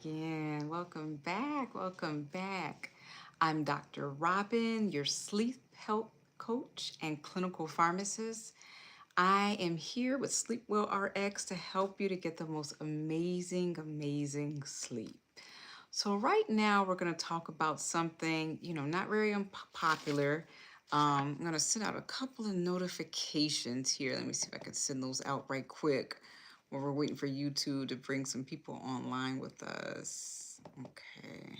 Again, welcome back. Welcome back. I'm Dr. Robyn, your sleep health coach and clinical pharmacist. I am here with SleepWell RX to help you to get the most amazing sleep. So, right now, we're going to talk about something, not very unpopular. I'm going to send out a couple of notifications here. Let me see if I can send those out right quick while we're waiting for YouTube to bring some people online with us. Okay.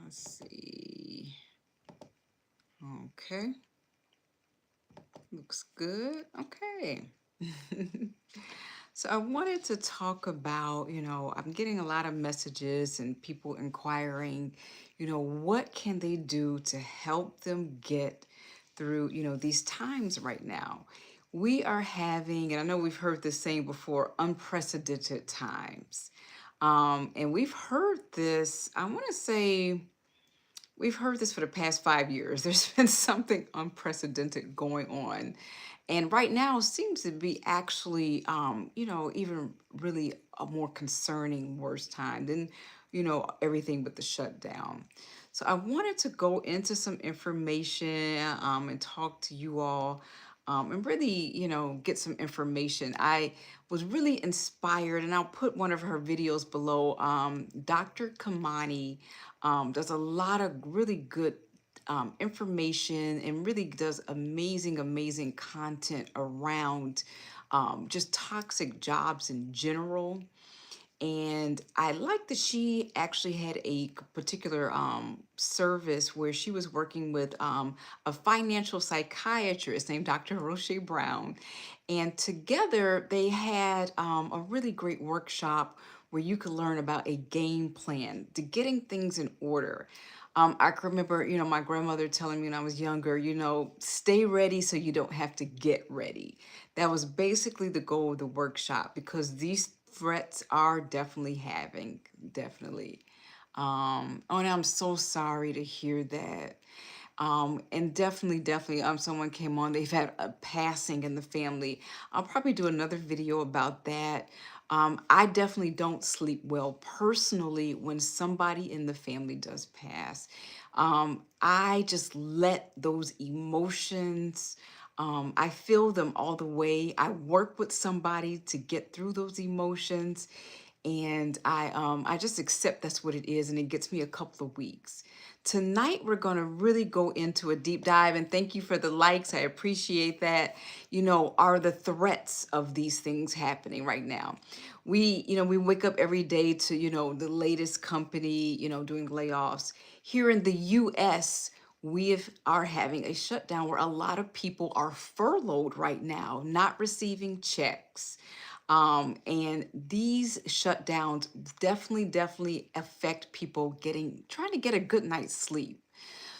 Let's see. Okay. Looks good. Okay. So I wanted to talk about, I'm getting a lot of messages and people inquiring, what can they do to help them get through, these times right now. We are having, and I know we've heard this saying before, unprecedented times. And we've heard this, I want to say, we've heard this for the past 5 years. There's been something unprecedented going on. And right now seems to be actually, even really a more concerning, worse time than, everything but the shutdown. So I wanted to go into some information and talk to you all and really, get some information. I was really inspired, and I'll put one of her videos below. Dr. Kamani does a lot of really good information and really does amazing content around just toxic jobs in general. And I like that she actually had a particular service where she was working with a financial psychiatrist named Dr. Rosché Brown. And together they had a really great workshop where you could learn about a game plan to getting things in order. I can remember, my grandmother telling me when I was younger, stay ready so you don't have to get ready. That was basically the goal of the workshop because these threats are definitely having, definitely. Oh, and I'm so sorry to hear that. And definitely, someone came on, they've had a passing in the family. I'll probably do another video about that. I definitely don't sleep well personally when somebody in the family does pass. I just let those emotions, I feel them all the way. I work with somebody to get through those emotions, and I just accept that's what it is, and it gets me a couple of weeks. Tonight we're going to really go into a deep dive, and thank you for the likes. I appreciate that. Are the threats of these things happening right now? We wake up every day to, the latest company, doing layoffs. Here in the US, are having a shutdown where a lot of people are furloughed right now, not receiving checks. And these shutdowns definitely affect people trying to get a good night's sleep.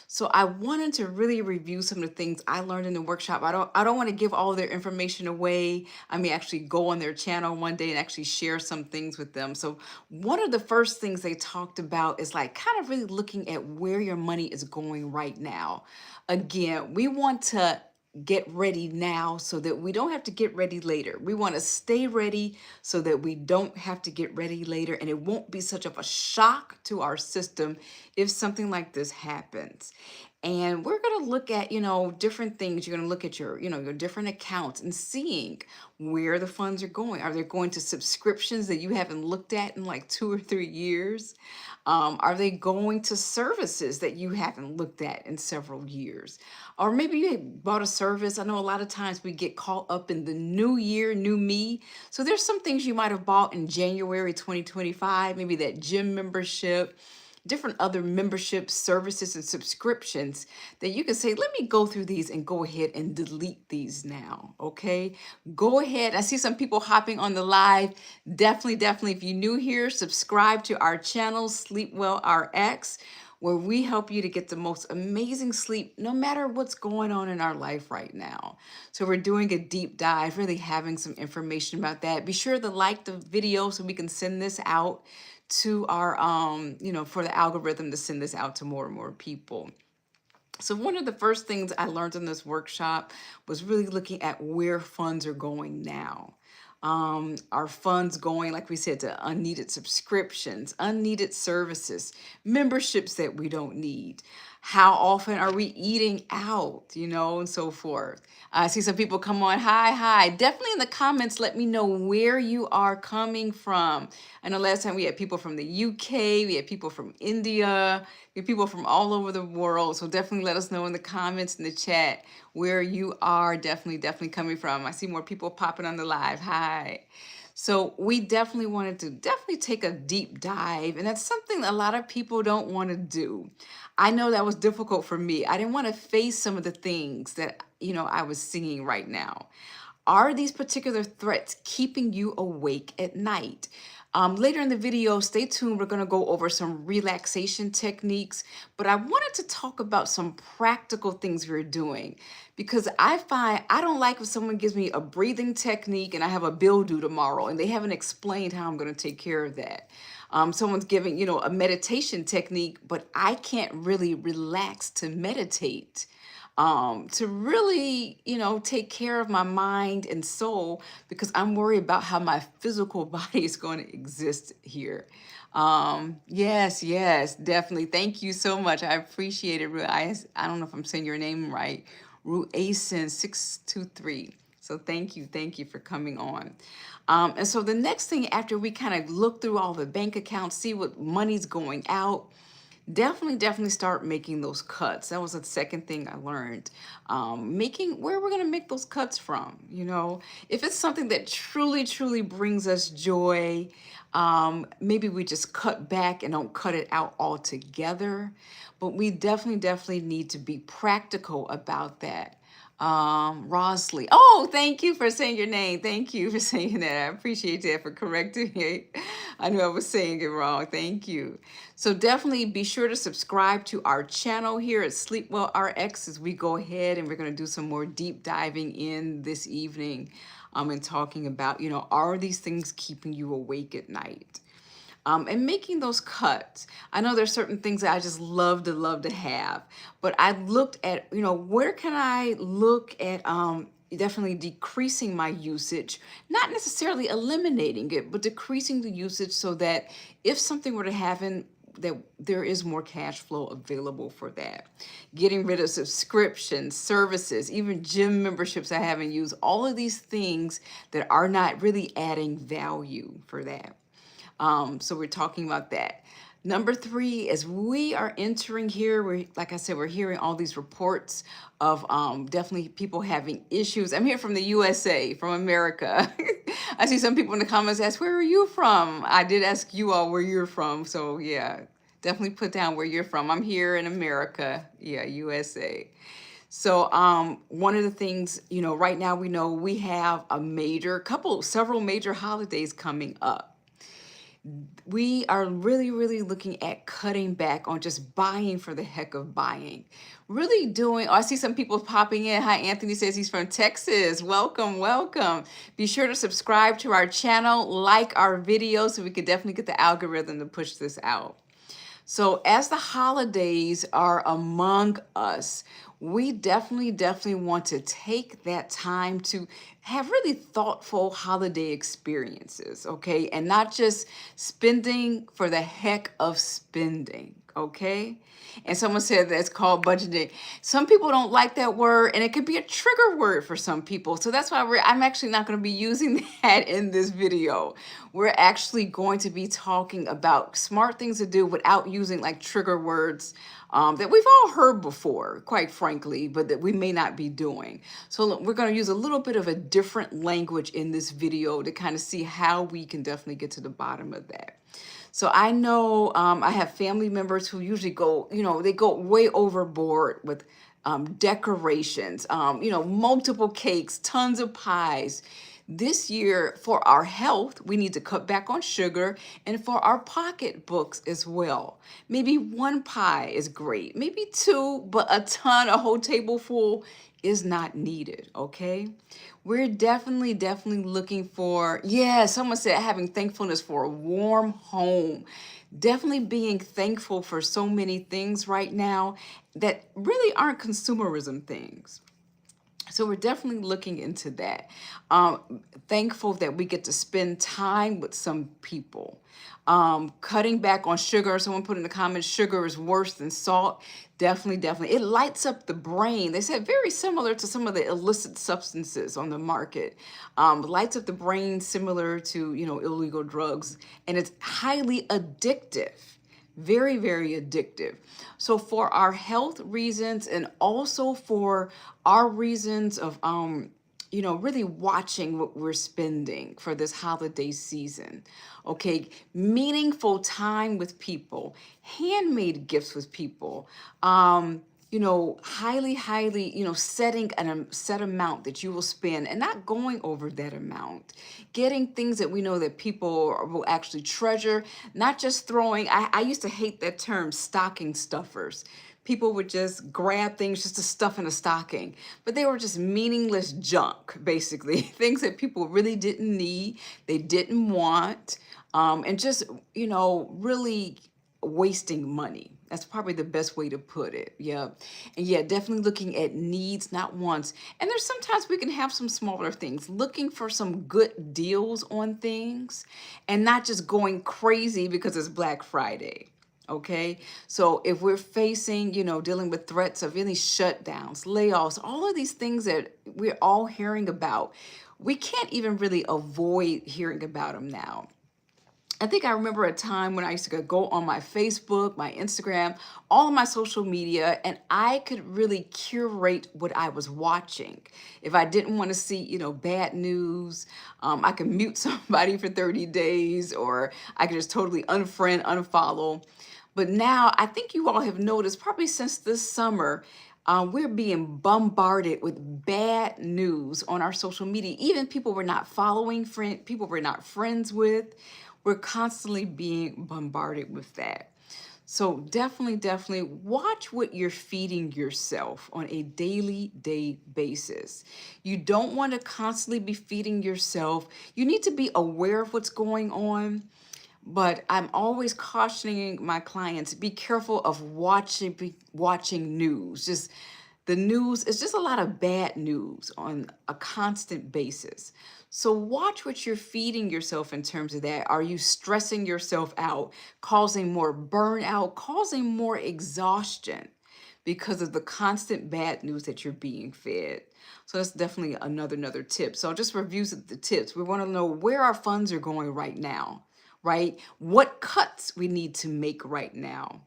So I wanted to really review some of the things I learned in the workshop. I don't want to give all their information away. I may actually go on their channel one day and actually share some things with them. So one of the first things they talked about is like kind of really looking at where your money is going right now. Again, we want to get ready now so that we don't have to get ready later. We want to stay ready so that we don't have to get ready later, and it won't be such of a shock to our system if something like this happens. And we're going to look at, different things. You're going to look at your different accounts and seeing where the funds are going. Are they going to subscriptions that you haven't looked at in like 2 or 3 years? Are they going to services that you haven't looked at in several years? Or maybe you had bought a service. I know a lot of times we get caught up in the new year, new me. So there's some things you might have bought in January 2025, maybe that gym membership, different other membership services and subscriptions that you can say, let me go through these and go ahead and delete these now. Okay. Go ahead. I see some people hopping on the live. Definitely. If you're new here, subscribe to our channel, SleepWell RX, where we help you to get the most amazing sleep no matter what's going on in our life right now. So we're doing a deep dive, really having some information about that. Be sure to like the video so we can send this out to our for the algorithm to send this out to more and more people. So one of the first things I learned in this workshop was really looking at where funds are going now. our funds going, like we said, to unneeded subscriptions, unneeded services, memberships that we don't need. How often are we eating out, and so forth. I see some people come on. Hi. Definitely in the comments, let me know where you are coming from. I know last time we had people from the UK, we had people from India, we had people from all over the world. So definitely let us know in the comments, in the chat, where you are definitely coming from. I see more people popping on the live. Hi. So we definitely wanted to take a deep dive, and that's something a lot of people don't want to do. I know that was difficult for me. I didn't want to face some of the things that, I was seeing right now. Are these particular threats keeping you awake at night? Later in the video, stay tuned. We're going to go over some relaxation techniques, but I wanted to talk about some practical things we're doing because I find I don't like if someone gives me a breathing technique and I have a bill due tomorrow and they haven't explained how I'm going to take care of that. Someone's giving, a meditation technique, but I can't really relax to meditate, to really, take care of my mind and soul because I'm worried about how my physical body is going to exist here. Yes, definitely. Thank you so much. I appreciate it. I don't know if I'm saying your name right. Ruasin 623. So thank you for coming on. And so the next thing after we kind of look through all the bank accounts, see what money's going out, definitely start making those cuts. That was the second thing I learned. Making where we're going to make those cuts from. If it's something that truly brings us joy, maybe we just cut back and don't cut it out altogether. But we definitely need to be practical about that. Rosley. Oh, thank you for saying your name. Thank you for saying that. I appreciate that for correcting me. I knew I was saying it wrong. Thank you. So definitely be sure to subscribe to our channel here at SleepWell RX as we go ahead and we're going to do some more deep diving in this evening, and talking about, are these things keeping you awake at night? And making those cuts. I know there's certain things that I just love to have, but I looked at, where can I look at definitely decreasing my usage, not necessarily eliminating it, but decreasing the usage so that if something were to happen, that there is more cash flow available for that. Getting rid of subscriptions, services, even gym memberships I haven't used, all of these things that are not really adding value for that. So we're talking about that. Number 3, as we are entering here, like I said, we're hearing all these reports of definitely people having issues. I'm here from the USA, from America. I see some people in the comments ask, where are you from? I did ask you all where you're from. So yeah, definitely put down where you're from. I'm here in America. Yeah, USA. So one of the things, right now we know we have several major holidays coming up. We are really looking at cutting back on just buying for the heck of buying. Really doing, I see some people popping in. Hi, Anthony says he's from Texas. Welcome. Be sure to subscribe to our channel, like our videos so we can definitely get the algorithm to push this out. So as the holidays are among us, we definitely want to take that time to have really thoughtful holiday experiences, okay? And not just spending for the heck of spending, okay? And someone said that's called budgeting. Some people don't like that word, and it could be a trigger word for some people. So that's why I'm actually not going to be using that in this video. We're actually going to be talking about smart things to do without using like trigger words that we've all heard before, quite frankly, but that we may not be doing. So we're going to use a little bit of a different language in this video to kind of see how we can definitely get to the bottom of that. So I know I have family members who usually go, they go way overboard with decorations, multiple cakes, tons of pies. This year, for our health, we need to cut back on sugar, and for our pocketbooks as well. Maybe 1 pie is great, maybe 2, but a whole table full is not needed, okay? We're definitely looking for, someone said having thankfulness for a warm home. Definitely being thankful for so many things right now that really aren't consumerism things. So we're definitely looking into that. Thankful that we get to spend time with some people. Cutting back on sugar. Someone put in the comments, sugar is worse than salt. Definitely, definitely. It lights up the brain. They said very similar to some of the illicit substances on the market. Lights up the brain similar to, illegal drugs. And it's highly addictive. Very, very addictive. So for our health reasons and also for our reasons of really watching what we're spending for this holiday season. Okay, meaningful time with people, handmade gifts with people, highly, highly, setting a set amount that you will spend and not going over that amount. Getting things that we know that people will actually treasure, not just throwing. I used to hate that term, stocking stuffers. People would just grab things just to stuff in a stocking, but they were just meaningless junk, basically. Things that people really didn't need, they didn't want, and just, really wasting money. That's probably the best way to put it. Yeah. And yeah, definitely looking at needs, not wants. And there's sometimes we can have some smaller things, looking for some good deals on things and not just going crazy because it's Black Friday. Okay. So if we're facing, dealing with threats of any shutdowns, layoffs, all of these things that we're all hearing about, we can't even really avoid hearing about them now. I think I remember a time when I used to go on my Facebook, my Instagram, all of my social media, and I could really curate what I was watching. If I didn't want to see, bad news, I could mute somebody for 30 days, or I could just totally unfriend, unfollow. But now I think you all have noticed, probably since this summer, we're being bombarded with bad news on our social media. Even people we're not following, people we're not friends with, we're constantly being bombarded with that. So definitely, definitely watch what you're feeding yourself on a day basis. You don't want to constantly be feeding yourself. You need to be aware of what's going on. But I'm always cautioning my clients, be careful of watching news. Just the news is just a lot of bad news on a constant basis. So watch what you're feeding yourself in terms of that. Are you stressing yourself out, causing more burnout, causing more exhaustion because of the constant bad news that you're being fed? So that's definitely another tip. So just reviews of the tips. We want to know where our funds are going right now, right? What cuts we need to make right now.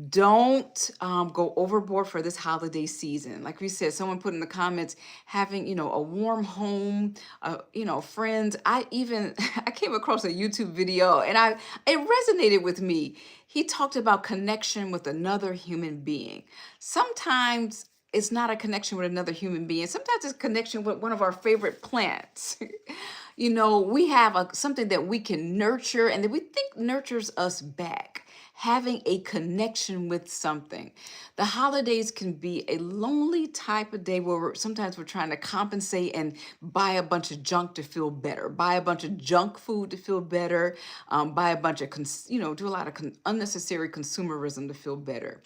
Don't go overboard for this holiday season. Like we said, someone put in the comments, having, a warm home, friends. I came across a YouTube video and it resonated with me. He talked about connection with another human being. Sometimes it's not a connection with another human being. Sometimes it's a connection with one of our favorite plants. We have something that we can nurture and that we think nurtures us back. Having a connection with something. The holidays can be a lonely type of day where sometimes we're trying to compensate and buy a bunch of junk to feel better, buy a bunch of junk food to feel better, buy a bunch of, do a lot of unnecessary consumerism to feel better.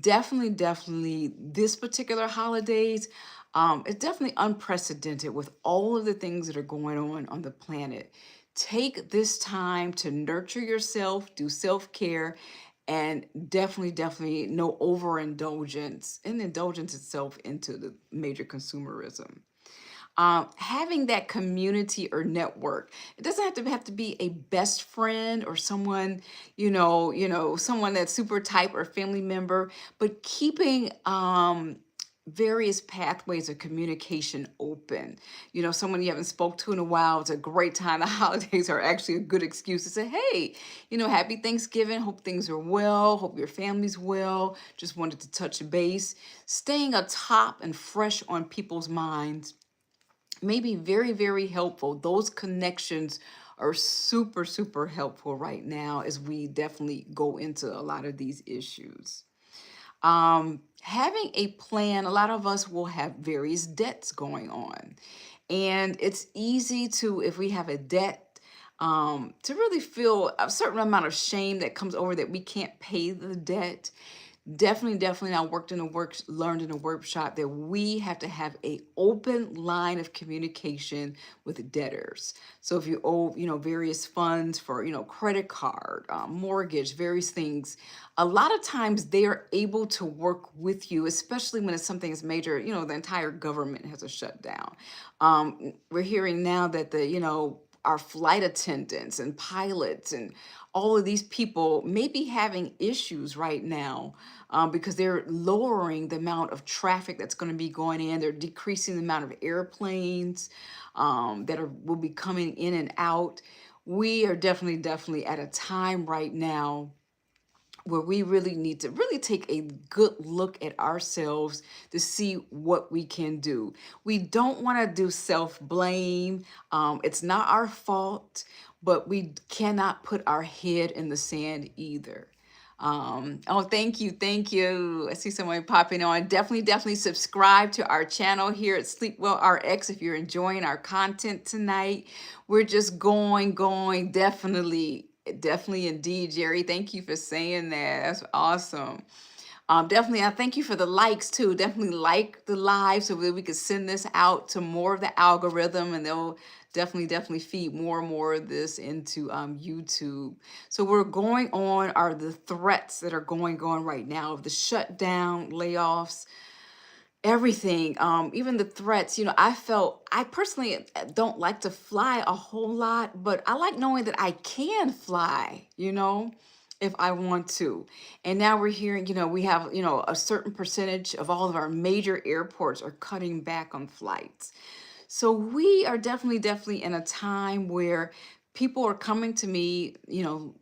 Definitely, this particular holidays, it's definitely unprecedented with all of the things that are going on the planet. Take this time to nurture yourself, do self-care, and definitely no overindulgence and indulgence itself into the major consumerism. Having that community or network, it doesn't have to be a best friend or someone, someone that's super tight or family member, but keeping various pathways of communication open. Someone you haven't spoke to in a while, it's a great time. The holidays are actually a good excuse to say, hey, happy Thanksgiving. Hope things are well. Hope your family's well. Just wanted to touch base. Staying atop and fresh on people's minds may be very helpful. Those connections are super helpful right now as we definitely go into a lot of these issues. Having a plan, a lot of us will have various debts going on. And it's easy to, if we have a debt, to really feel a certain amount of shame that comes over that we can't pay the debt. Definitely, I worked in a learned in a workshop that we have to have a open line of communication with debtors. So if you owe, various funds for, credit card, mortgage, various things, a lot of times they are able to work with you, especially when it's something as major, the entire government has a shutdown. We're hearing now that our flight attendants and pilots and all of these people may be having issues right now, because they're lowering the amount of traffic that's going to be going in. They're decreasing the amount of airplanes will be coming in and out. We are definitely at a time right now where we really need to really take a good look at ourselves to see what we can do. We don't want to do self blame. It's not our fault, but we cannot put our head in the sand either. Oh, thank you. Thank you. I see someone popping on. Definitely subscribe to our channel here at SleepWell RX if you're enjoying our content tonight. We're just going. Definitely indeed, Jerry. Thank you for saying that. That's awesome. Definitely, I thank you for the likes too. Definitely like the live so that we can send this out to more of the algorithm, and they'll definitely feed more and more of this into YouTube. So we're going on are the threats that are going on right now of the shutdown, layoffs, everything, even the threats. I personally don't like to fly a whole lot, but I like knowing that I can fly, if I want to. And now we're hearing, we have, a certain percentage of all of our major airports are cutting back on flights. So we are definitely in a time where people are coming to me,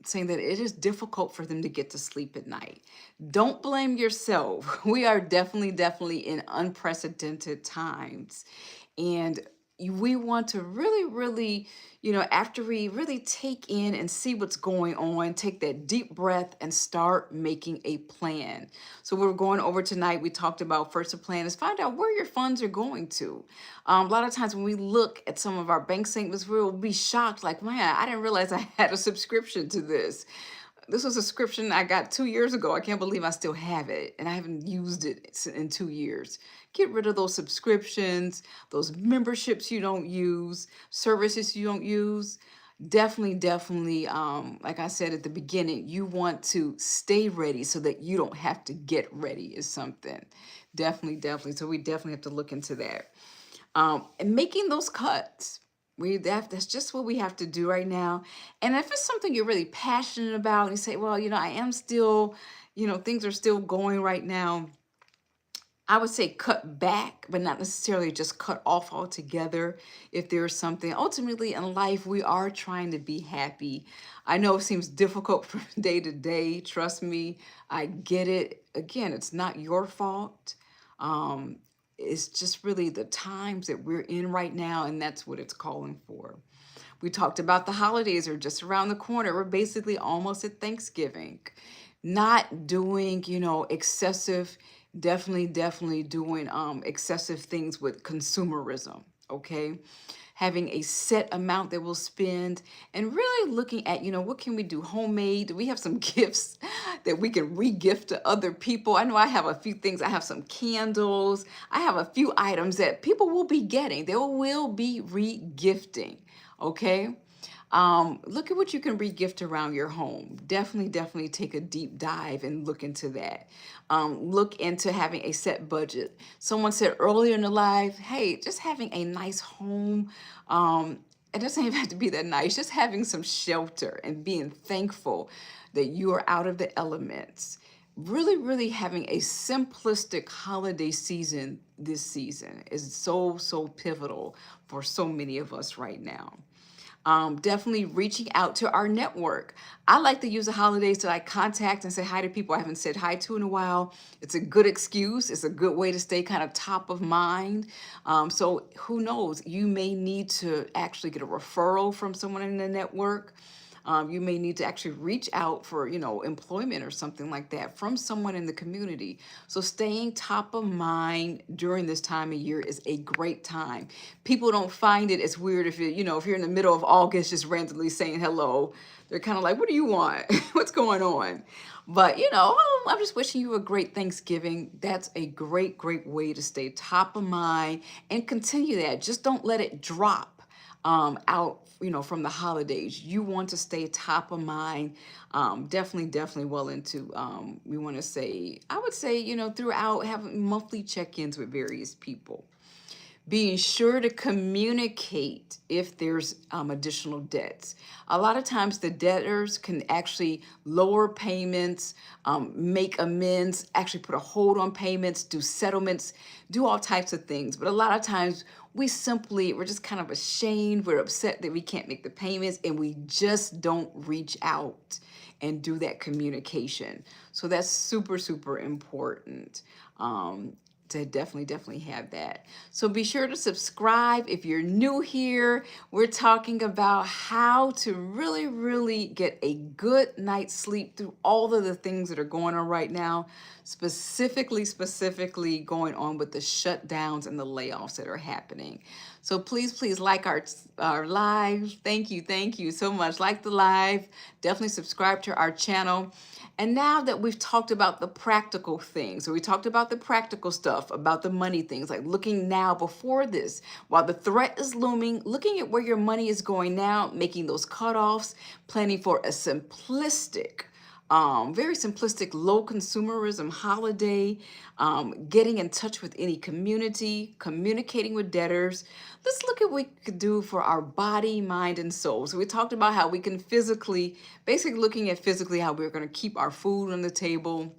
saying that it is difficult for them to get to sleep at night. Don't blame yourself. We are definitely in unprecedented times. And we want to really, after we really take in and see what's going on, take that deep breath and start making a plan. So we're going over tonight. We talked about first, a plan is find out where your funds are going to. A lot of times when we look at some of our bank statements, we'll be shocked, like, man, I didn't realize I had a subscription to this. This was a subscription I got 2 years ago. I can't believe I still have it, and I haven't used it in 2 years. Get rid of those subscriptions, those memberships you don't use, services you don't use. Definitely, like I said at the beginning, you want to stay ready so that you don't have to get ready is something. Definitely. So we definitely have to look into that. And making those cuts. That's just what we have to do right now. And if it's something you're really passionate about and you say, well, I am still, things are still going right now, I would say cut back, but not necessarily just cut off altogether. If there's something, ultimately in life, we are trying to be happy. I know it seems difficult from day to day. Trust me, I get it. Again, it's not your fault. Um, it's just really the times that we're in right now, and that's what it's calling for. We talked about the holidays are just around the corner. We're basically almost at Thanksgiving. Not doing, excessive, definitely doing excessive things with consumerism, okay? Having a set amount that we'll spend and really looking at, what can we do homemade? Do we have some gifts that we can re-gift to other people? I know I have a few things. I have some candles. I have a few items that people will be getting. They will be re-gifting, okay? Look at what you can re-gift around your home. Definitely take a deep dive and look into that. Look into having a set budget. Someone said earlier in the live, hey, just having a nice home. It doesn't even have to be that nice, just having some shelter and being thankful that you are out of the elements. Really having a simplistic holiday season this season is so pivotal for so many of us right now. Definitely reaching out to our network. I like to use the holidays to contact and say hi to people I haven't said hi to in a while. It's a good excuse. It's a good way to stay kind of top of mind. So who knows? You may need to actually get a referral from someone in the network. You may need to actually reach out for, employment or something like that from someone in the community. So staying top of mind during this time of year is a great time. People don't find it as weird if if you're in the middle of August just randomly saying hello. They're kind of like, what do you want? What's going on? But, I'm just wishing you a great Thanksgiving. That's a great, great way to stay top of mind and continue that. Just don't let it drop out, from the holidays. You want to stay top of mind. Definitely well into, we want to say, I would say, throughout having monthly check-ins with various people. Being sure to communicate if there's additional debts. A lot of times the debtors can actually lower payments, make amends, actually put a hold on payments, do settlements, do all types of things. But a lot of times we're just kind of ashamed, we're upset that we can't make the payments, and we just don't reach out and do that communication. So that's super, super important. To definitely have that. So be sure to subscribe. If you're new here, we're talking about how to really get a good night's sleep through all of the things that are going on right now, specifically going on with the shutdowns and the layoffs that are happening. So please like our live. Thank you so much. Like the live, definitely subscribe to our channel. And now that we've talked about the practical things, so we talked about the practical stuff, about the money things, like looking now before this, while the threat is looming, looking at where your money is going now, making those cutoffs, planning for a simplistic, very simplistic, low consumerism holiday, getting in touch with any community, communicating with debtors. Let's look at what we could do for our body, mind, and soul. So we talked about how we can basically looking at physically how we're going to keep our food on the table.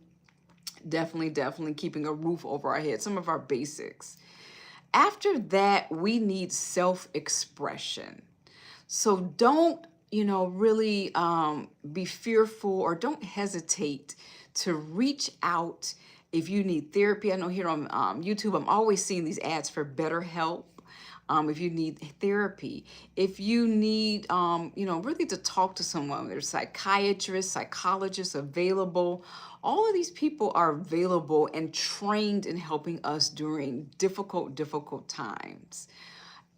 Definitely keeping a roof over our head, some of our basics. After that, we need self-expression. So don't, really be fearful, or don't hesitate to reach out if you need therapy. I know here on YouTube, I'm always seeing these ads for BetterHelp. If you need therapy, if you need, really to talk to someone, there's psychiatrists, psychologists available. All of these people are available and trained in helping us during difficult times.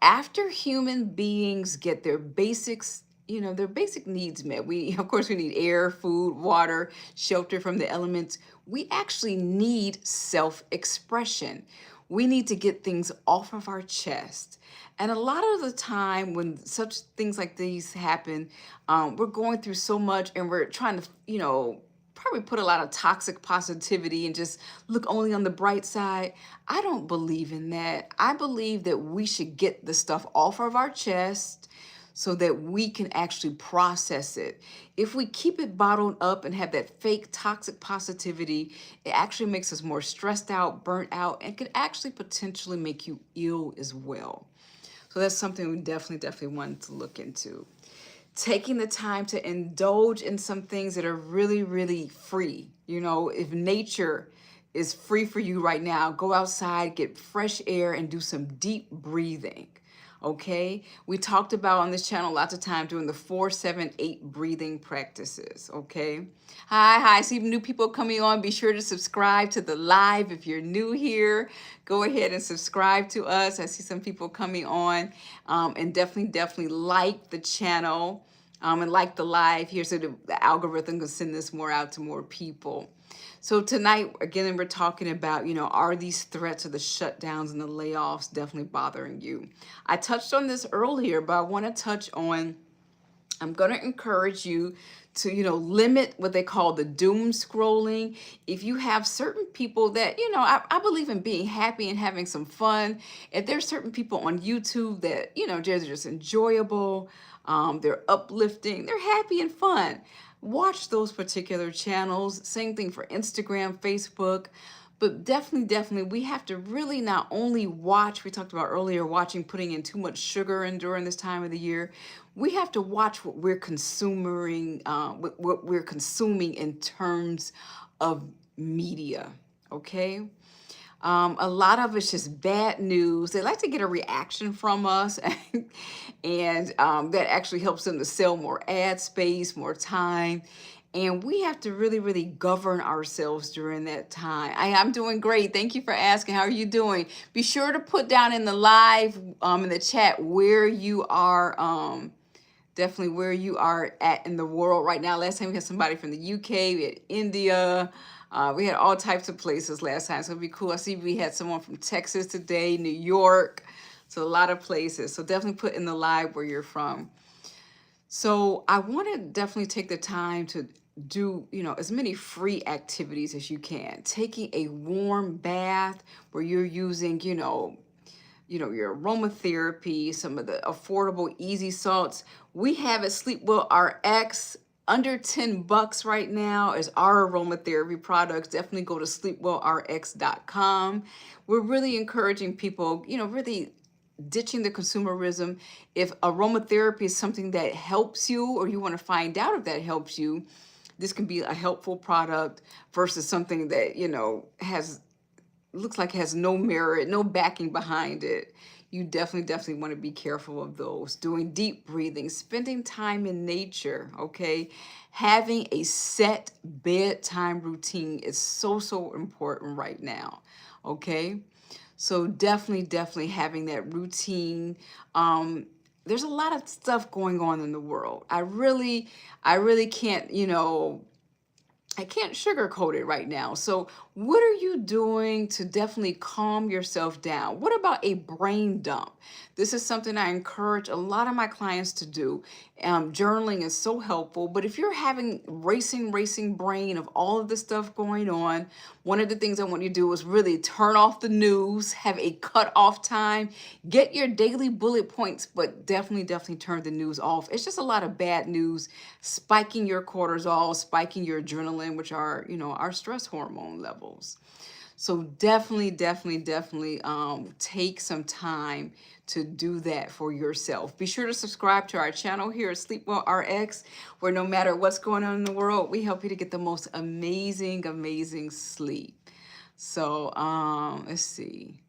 After human beings get their basics, their basic needs met, of course we need air, food, water, shelter from the elements. We actually need self-expression. We need to get things off of our chest. And a lot of the time when such things like these happen, we're going through so much and we're trying to, probably put a lot of toxic positivity and just look only on the bright side. I don't believe in that. I believe that we should get the stuff off of our chest so that we can actually process it. If we keep it bottled up and have that fake toxic positivity, it actually makes us more stressed out, burnt out, and can actually potentially make you ill as well. So that's something we definitely want to look into. Taking the time to indulge in some things that are really free. If nature is free for you right now, go outside, get fresh air, and do some deep breathing. Okay, we talked about on this channel lots of time doing the 4-7-8 breathing practices. Okay, hi, see new people coming on. Be sure to subscribe to the live. If you're new here, go ahead and subscribe to us. I see some people coming on, and definitely like the channel, and like the live here, so the algorithm can send this more out to more people. So tonight, again, we're talking about, are these threats of the shutdowns and the layoffs definitely bothering you? I touched on this earlier, but I want to touch on, I'm going to encourage you to, limit what they call the doom scrolling. If you have certain people that, I believe in being happy and having some fun. If there's certain people on YouTube that, they're just enjoyable, they're uplifting, they're happy and fun, watch those particular channels. Same thing for Instagram, Facebook. But definitely, we have to really not only watch, we talked about earlier, putting in too much sugar in during this time of the year. We have to watch what we're consuming, what we're consuming in terms of media, okay? A lot of it's just bad news. They like to get a reaction from us, and that actually helps them to sell more ad space, more time. And we have to really, really govern ourselves during that time. I'm doing great. Thank you for asking. How are you doing? Be sure to put down in the live, in the chat, where you are. Definitely where you are at in the world right now. Last time we had somebody from the UK, we had India, we had all types of places last time. So it'd be cool. I see we had someone from Texas today, New York. So a lot of places. So definitely put in the live where you're from. So I want to definitely take the time to do, as many free activities as you can. Taking a warm bath where you're using, your aromatherapy, some of the affordable easy salts. We have at SleepWell RX under $10 right now is our aromatherapy products. Definitely go to sleepwellrx.com. We're really encouraging people, really ditching the consumerism. If aromatherapy is something that helps you or you want to find out if that helps you, this can be a helpful product versus something that, has looks like it has no merit, no backing behind it. You definitely want to be careful of those. Doing deep breathing, spending time in nature, okay? Having a set bedtime routine is so important right now, okay? So definitely having that routine. There's a lot of stuff going on in the world. I really can't, I can't sugarcoat it right now. So, what are you doing to definitely calm yourself down? What about a brain dump? This is something I encourage a lot of my clients to do. Journaling is so helpful, but if you're having racing brain of all of the stuff going on, one of the things I want you to do is really turn off the news, have a cut off time, get your daily bullet points, but definitely turn the news off. It's just a lot of bad news, spiking your cortisol, spiking your adrenaline, which are, our stress hormone levels. So definitely take some time to do that for yourself. Be sure to subscribe to our channel here at SleepWell RX, where no matter what's going on in the world, we help you to get the most amazing sleep. So let's see.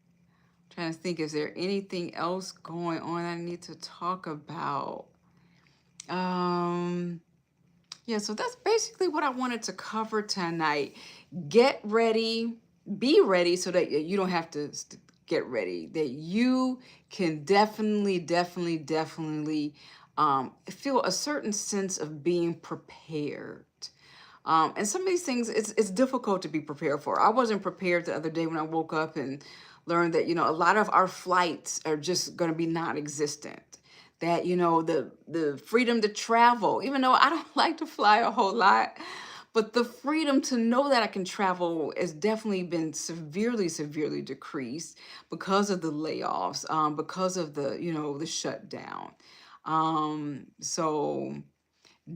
Trying to think, is there anything else going on I need to talk about? Yeah, so that's basically what I wanted to cover tonight. Get ready, be ready so that you don't have to get ready, that you can definitely feel a certain sense of being prepared. And some of these things, it's difficult to be prepared for. I wasn't prepared the other day when I woke up and learned that, a lot of our flights are just going to be non-existent. That, the freedom to travel, even though I don't like to fly a whole lot, but the freedom to know that I can travel has definitely been severely decreased because of the layoffs, because of the shutdown. So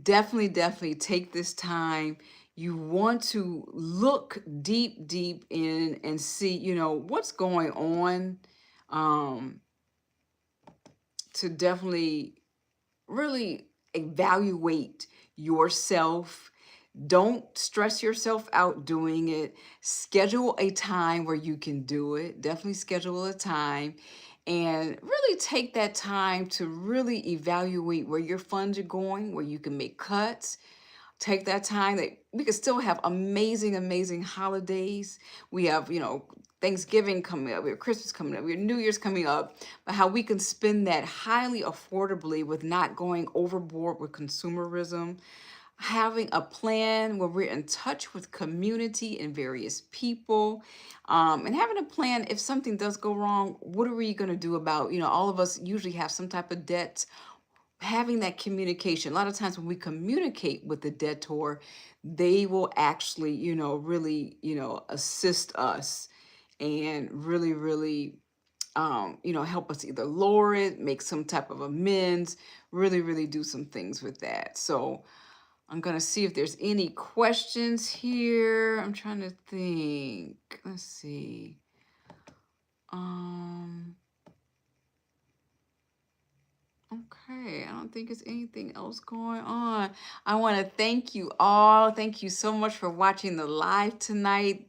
definitely take this time. You want to look deep in and see, what's going on, um, to definitely really evaluate yourself. Don't stress yourself out doing it. Schedule a time where you can do it. Definitely schedule a time and really take that time to really evaluate where your funds are going, where you can make cuts. Take that time that we can still have amazing holidays. We have, Thanksgiving coming up, we have Christmas coming up, we have New Year's coming up, but how we can spend that highly affordably with not going overboard with consumerism, having a plan where we're in touch with community and various people, and having a plan if something does go wrong, what are we going to do about, all of us usually have some type of debt. Having that communication. A lot of times when we communicate with the debtor, they will actually, really, assist us and really, help us either lower it, make some type of amends, really do some things with that. So I'm gonna see if there's any questions here. I'm trying to think. Let's see. Um, Okay, I don't think there's anything else going on. I want to thank you all. Thank you so much for watching the live tonight.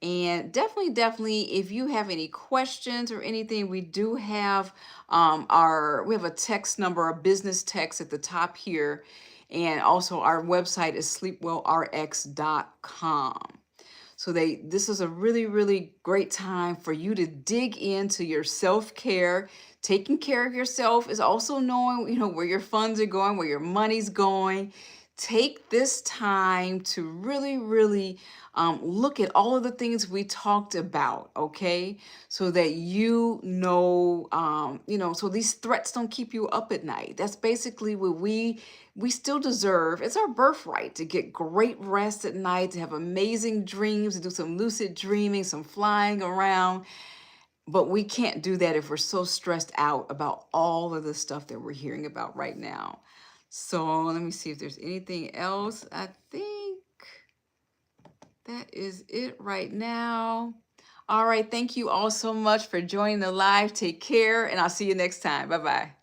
And definitely, if you have any questions or anything, we do have we have a text number, a business text at the top here. And also our website is sleepwellrx.com. So this is a really, really great time for you to dig into your self-care. Taking care of yourself is also knowing, where your funds are going, where your money's going. Take this time to really, really look at all of the things we talked about, okay? So that so these threats don't keep you up at night. That's basically what we still deserve. It's our birthright to get great rest at night, to have amazing dreams, to do some lucid dreaming, some flying around. But we can't do that if we're so stressed out about all of the stuff that we're hearing about right now. So let me see if there's anything else. I think that is it right now. All right. Thank you all so much for joining the live. Take care, and I'll see you next time. Bye-bye.